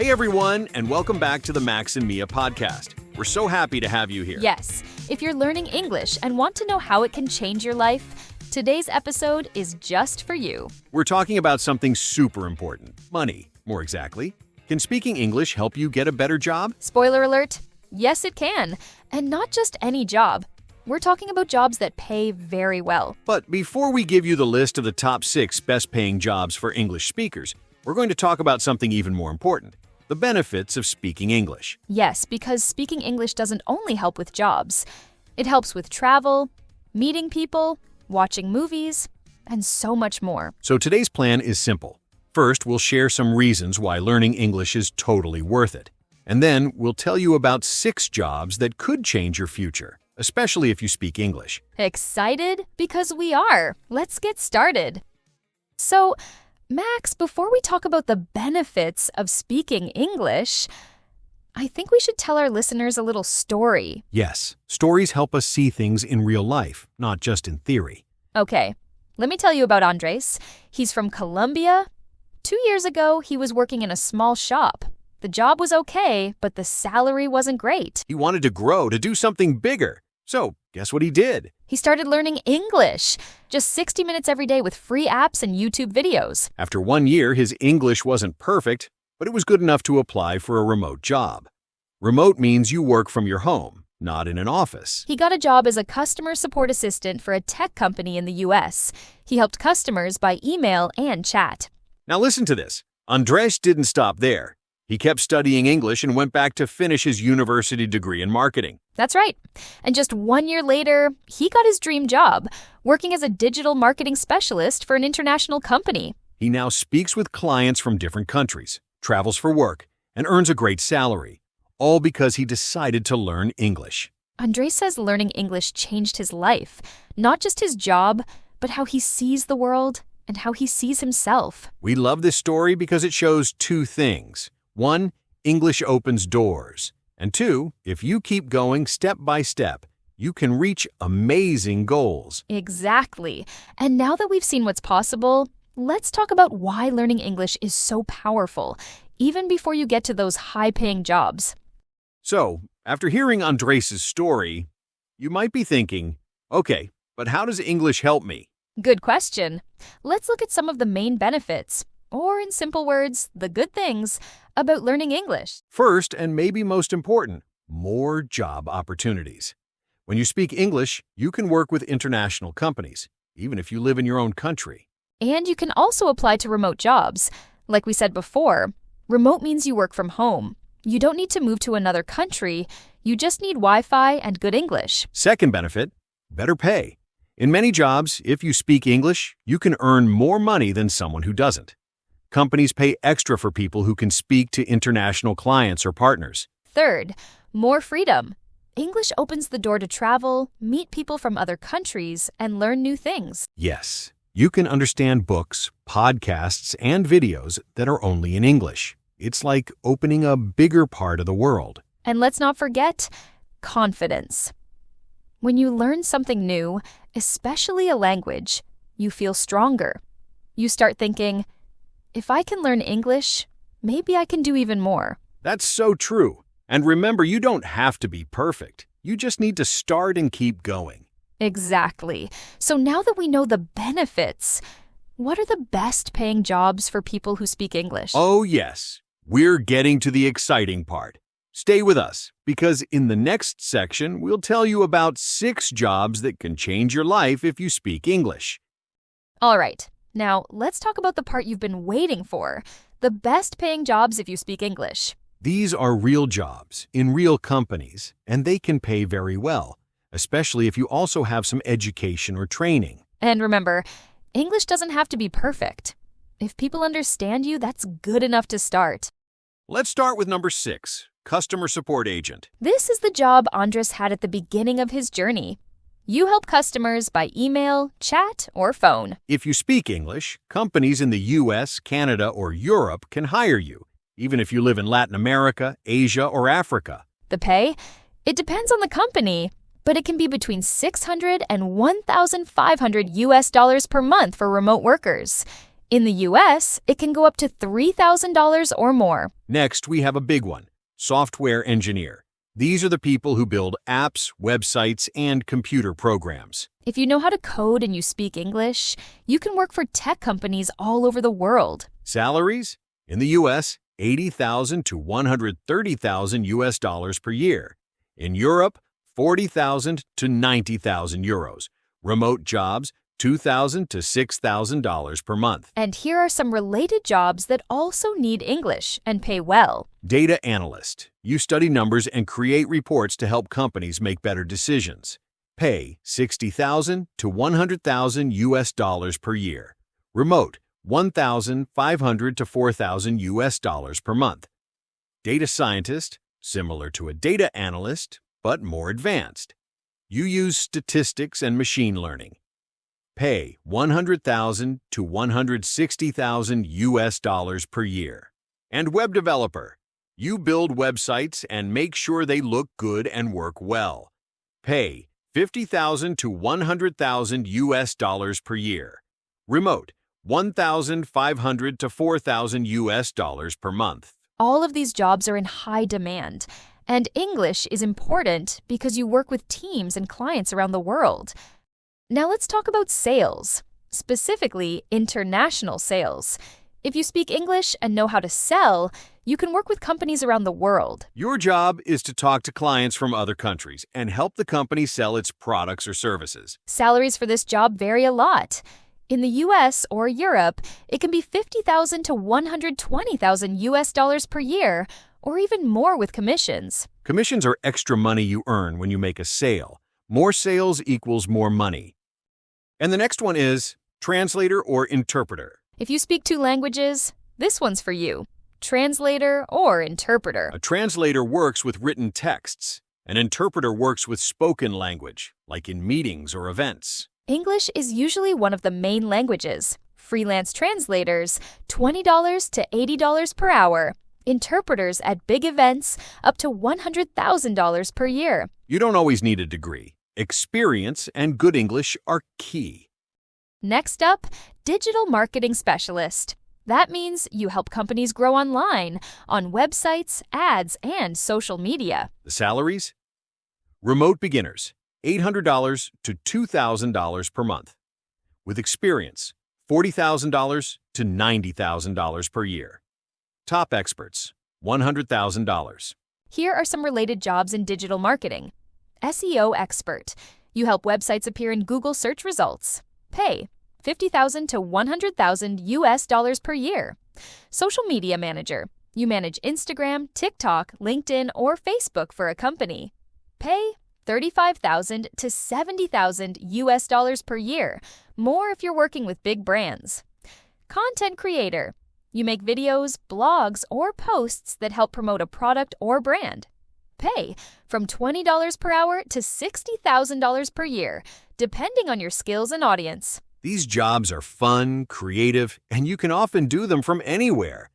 Hey everyone, and welcome back to the Max and Mia podcast. We're so happy to have you here. Yes, if you're learning English and want to know how it can change your life, today's episode is just for you. We're talking about something super important. Money, more exactly. Can speaking English help you get a better job? Spoiler alert, yes it can. And not just any job. We're talking about jobs that pay very well. But before we give you the list of the top 6 best paying jobs for English speakers, we're going to talk about something even more important. The benefits of speaking English. Yes, because speaking English doesn't only help with jobs. It helps with travel, meeting people, watching movies, and so much more. So today's plan is simple. First, we'll share some reasons why learning English is totally worth it. And then we'll tell you about 6 jobs that could change your future, especially if you speak English. Excited? Because we are. Let's get started. So, Max, before we talk about the benefits of speaking English, I think we should tell our listeners a little story. Yes, stories help us see things in real life, not just in theory. Okay, let me tell you about Andrés. He's from Colombia. 2 years ago, he was working in a small shop. The job was okay, but the salary wasn't great. He wanted to grow, to do something bigger. So, guess what he did? He started learning English, just 60 minutes every day with free apps and YouTube videos. After 1 year, his English wasn't perfect, but it was good enough to apply for a remote job. Remote means you work from your home, not in an office. He got a job as a customer support assistant for a tech company in the US. He helped customers by email and chat. Now listen to this. Andrés didn't stop there. He kept studying English and went back to finish his university degree in marketing. That's right. And just 1 year later, he got his dream job, working as a digital marketing specialist for an international company. He now speaks with clients from different countries, travels for work, and earns a great salary, all because he decided to learn English. Andrés says learning English changed his life, not just his job, but how he sees the world and how he sees himself. We love this story because it shows 2 things. 1, English opens doors. And 2, if you keep going step by step, you can reach amazing goals. Exactly. And now that we've seen what's possible, let's talk about why learning English is so powerful, even before you get to those high-paying jobs. So, after hearing Andrés' story, you might be thinking, okay, but how does English help me? Good question. Let's look at some of the main benefits, or in simple words, the good things, about learning English. First, and maybe most important, more job opportunities. When you speak English, you can work with international companies, even if you live in your own country. And you can also apply to remote jobs. Like we said before, remote means you work from home. You don't need to move to another country. You just need Wi-Fi and good English. Second benefit, better pay. In many jobs, if you speak English, you can earn more money than someone who doesn't. Companies pay extra for people who can speak to international clients or partners. Third, more freedom. English opens the door to travel, meet people from other countries, and learn new things. Yes, you can understand books, podcasts, and videos that are only in English. It's like opening a bigger part of the world. And let's not forget, confidence. When you learn something new, especially a language, you feel stronger. You start thinking, if I can learn English, maybe I can do even more. That's so true. And remember, you don't have to be perfect. You just need to start and keep going. Exactly. So now that we know the benefits, what are the best paying jobs for people who speak English? Oh, yes. We're getting to the exciting part. Stay with us, because in the next section, we'll tell you about 6 jobs that can change your life if you speak English. All right. Now, let's talk about the part you've been waiting for, the best paying jobs if you speak English. These are real jobs in real companies, and they can pay very well, especially if you also have some education or training. And remember, English doesn't have to be perfect. If people understand you, that's good enough to start. Let's start with number 6, customer support agent. This is the job Andrés had at the beginning of his journey. You help customers by email, chat, or phone. If you speak English, companies in the US, Canada, or Europe can hire you, even if you live in Latin America, Asia, or Africa. The pay? It depends on the company, but it can be between $600 and $1,500 US per month for remote workers. In the US, it can go up to $3,000 or more. Next, we have a big one, software engineer. These are the people who build apps, websites, and computer programs. If you know how to code and you speak English, you can work for tech companies all over the world. Salaries? In the US, $80,000 to $130,000 US dollars per year. In Europe, 40,000 to 90,000 euros. Remote jobs, $2,000 to $6,000 per month. And here are some related jobs that also need English and pay well. Data analyst. You study numbers and create reports to help companies make better decisions. Pay $60,000 to $100,000 US dollars per year. Remote, $1,500 to $4,000 US dollars per month. Data scientist, similar to a data analyst, but more advanced. You use statistics and machine learning. Pay $100,000 to $160,000 US dollars per year. And web developer. You build websites and make sure they look good and work well. Pay $50,000 to $100,000 US dollars per year. Remote, $1,500 to $4,000 US dollars per month. All of these jobs are in high demand, and English is important because you work with teams and clients around the world. Now let's talk about sales, specifically international sales. If you speak English and know how to sell, you can work with companies around the world. Your job is to talk to clients from other countries and help the company sell its products or services. Salaries for this job vary a lot. In the US or Europe, it can be $50,000 to $120,000 US dollars per year, or even more with commissions. Commissions are extra money you earn when you make a sale. More sales equals more money. And the next one is translator or interpreter. If you speak 2 languages, this one's for you. Translator or interpreter. A translator works with written texts. An interpreter works with spoken language, like in meetings or events. English is usually one of the main languages. Freelance translators, $20 to $80 per hour. Interpreters at big events, up to $100,000 per year. You don't always need a degree. Experience and good English are key. Next up, digital marketing specialist. That means you help companies grow online, on websites, ads, and social media. The salaries? Remote beginners, $800 to $2,000 per month. With experience, $40,000 to $90,000 per year. Top experts, $100,000. Here are some related jobs in digital marketing. SEO expert. You help websites appear in Google search results. Pay $50,000 to $100,000 US dollars per year. Social media manager. You manage Instagram, TikTok, LinkedIn, or Facebook for a company. Pay $35,000 to $70,000 US dollars per year, more if you're working with big brands. Content creator. You make videos, blogs, or posts that help promote a product or brand. Pay from $20 per hour to $60,000 per year, depending on your skills and audience. These jobs are fun, creative, and you can often do them from anywhere.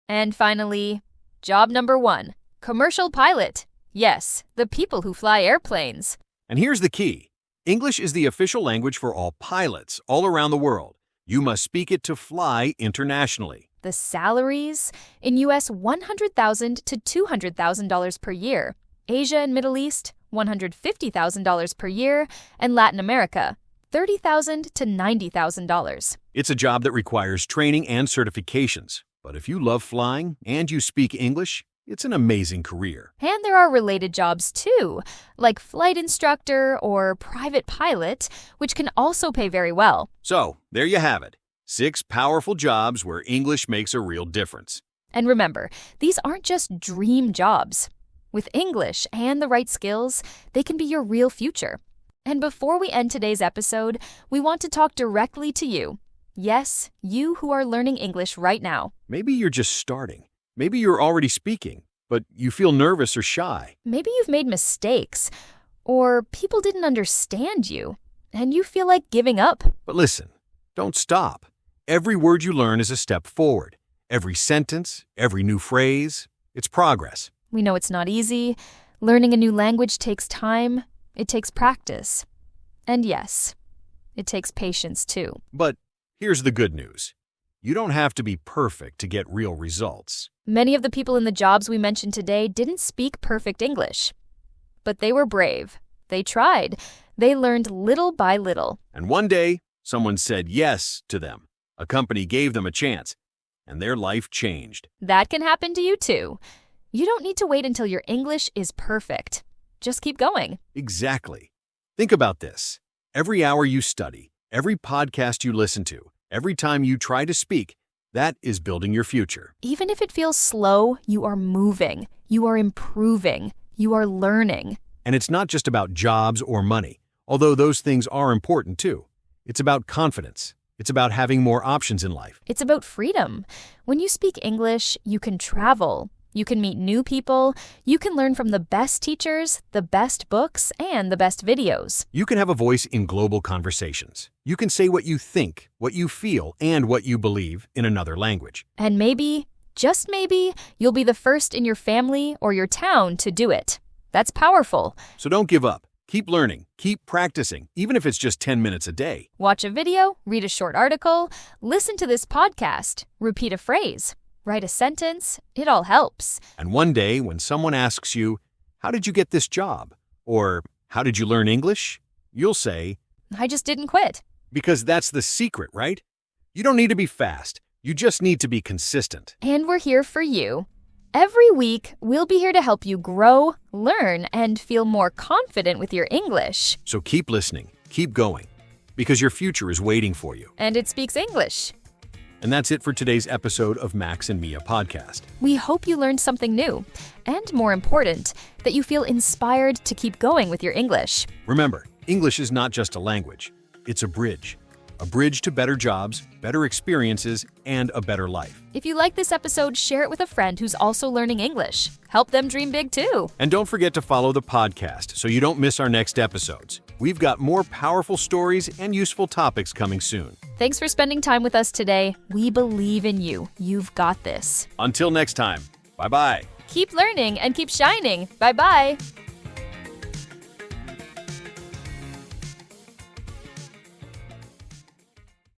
And finally, job number 1, commercial pilot. Yes, the people who fly airplanes. And here's the key. English is the official language for all pilots all around the world. You must speak it to fly internationally. The salaries? In US, $100,000 to $200,000 per year. Asia and Middle East, $150,000 per year. And Latin America, $30,000 to $90,000. It's a job that requires training and certifications. But if you love flying and you speak English, it's an amazing career. And there are related jobs too, like flight instructor or private pilot, which can also pay very well. So, there you have it. 6 powerful jobs where English makes a real difference. And remember, these aren't just dream jobs. With English and the right skills, they can be your real future. And before we end today's episode, we want to talk directly to you. Yes, you who are learning English right now. Maybe you're just starting. Maybe you're already speaking, but you feel nervous or shy. Maybe you've made mistakes, or people didn't understand you, and you feel like giving up. But listen, don't stop. Every word you learn is a step forward. Every sentence, every new phrase, it's progress. We know it's not easy. Learning a new language takes time. It takes practice. And yes, it takes patience too. But here's the good news. You don't have to be perfect to get real results. Many of the people in the jobs we mentioned today didn't speak perfect English. But they were brave. They tried. They learned little by little. And one day, someone said yes to them. A company gave them a chance, and their life changed. That can happen to you too. You don't need to wait until your English is perfect. Just keep going. Exactly. Think about this. Every hour you study, every podcast you listen to, every time you try to speak, that is building your future. Even if it feels slow, you are moving. You are improving. You are learning. And it's not just about jobs or money, although those things are important too. It's about confidence. It's about having more options in life. It's about freedom. When you speak English, you can travel. You can meet new people. You can learn from the best teachers, the best books, and the best videos. You can have a voice in global conversations. You can say what you think, what you feel, and what you believe in another language. And maybe, just maybe, you'll be the first in your family or your town to do it. That's powerful. So don't give up. Keep learning. Keep practicing, even if it's just 10 minutes a day. Watch a video, read a short article, listen to this podcast, repeat a phrase, write a sentence. It all helps. And one day, when someone asks you, "How did you get this job?" or "How did you learn English?" you'll say, I just didn't quit. because that's the secret, right? You don't need to be fast. You just need to be consistent. And we're here for you. Every week, we'll be here to help you grow, learn, and feel more confident with your English. So keep listening, keep going, because your future is waiting for you. And it speaks English. And that's it for today's episode of Max and Mia Podcast. We hope you learned something new, and more important, that you feel inspired to keep going with your English. Remember, English is not just a language, it's a bridge. A bridge to better jobs, better experiences, and a better life. If you like this episode, share it with a friend who's also learning English. Help them dream big too. And don't forget to follow the podcast so you don't miss our next episodes. We've got more powerful stories and useful topics coming soon. Thanks for spending time with us today. We believe in you. You've got this. Until next time, bye-bye. Keep learning and keep shining. Bye-bye.